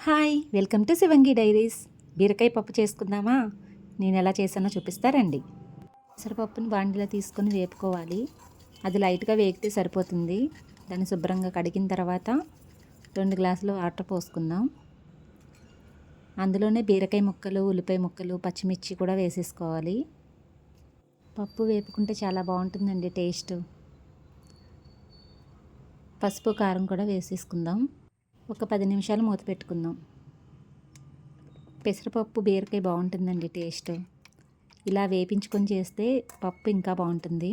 Hi welcome to Shivangi diaries. బీరకాయ పప్పు చేసుకుందామా? నేను ఎలా చేశానో చూపిస్తారండి. పెసరపప్పుని బాండిలో తీసుకొని వేపుకోవాలి. అది లైట్గా వేగితే సరిపోతుంది. దాన్ని శుభ్రంగా కడిగిన తర్వాత 2 గ్లాసులు వాటర్ పోసుకుందాం. అందులోనే బీరకాయ ముక్కలు, ఉల్లిపాయ ముక్కలు, పచ్చిమిర్చి కూడా వేసేసుకోవాలి. పప్పు వేపుకుంటే చాలా బాగుంటుందండి టేస్ట్. పసుపు, కారం కూడా వేసేసుకుందాం. ఒక 10 నిమిషాలు మూత పెట్టుకుందాం. పెసరపప్పు బీరకాయ బాగుంటుందండి టేస్ట్. ఇలా వేపించుకొని చేస్తే పప్పు ఇంకా బాగుంటుంది.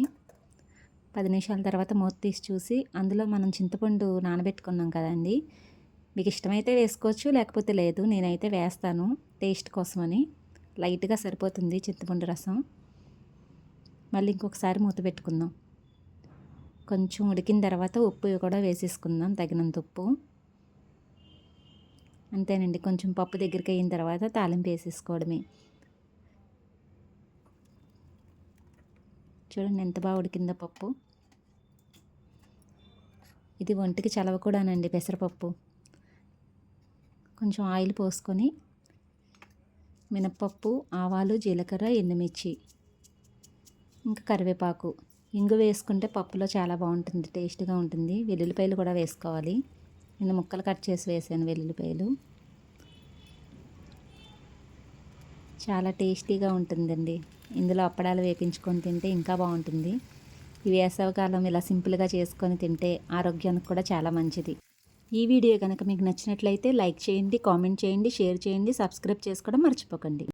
10 నిమిషాల తర్వాత మూత తీసి చూసి అందులో మనం చింతపండు నానబెట్టుకున్నాం కదండి. మీకు ఇష్టమైతే వేసుకోవచ్చు, లేకపోతే లేదు. నేనైతే వేస్తాను టేస్ట్ కోసమని. లైట్గా సరిపోతుంది చింతపండు రసం. మళ్ళీ ఇంకొకసారి మూత పెట్టుకుందాం. కొంచెం ఉడికిన తర్వాత ఉప్పు కూడా వేసేసుకుందాం, తగినంత ఉప్పు. అంతేనండి. కొంచెం పప్పు దగ్గరికి అయిన తర్వాత తాలింపు వేసేసుకోవడమే. చూడండి ఎంత బాగా ఉడికిందో పప్పు. ఇది ఒంటికి చలవ కూడానండి పెసరపప్పు. కొంచెం ఆయిల్ పోసుకొని మినప్పప్పు, ఆవాలు, జీలకర్ర, ఎండుమిర్చి, ఇంకా కరివేపాకు, ఇంగు వేసుకుంటే పప్పులో చాలా బాగుంటుంది, టేస్ట్గా ఉంటుంది. వెల్లుల్లిపాయలు కూడా వేసుకోవాలి. నేను ముక్కలు కట్ చేసి వేసాను వెల్లుల్లిపాయలు. చాలా టేస్టీగా ఉంటుందండి. ఇందులో అప్పడాలు వేపించుకొని తింటే ఇంకా బాగుంటుంది. ఈ వేసవికాలం ఇలా సింపుల్గా చేసుకొని తింటే ఆరోగ్యానికి కూడా చాలా మంచిది. ఈ వీడియో కనుక మీకు నచ్చినట్లయితే లైక్ చేయండి, కామెంట్ చేయండి, షేర్ చేయండి, సబ్స్క్రైబ్ చేసుకోవడం మర్చిపోకండి.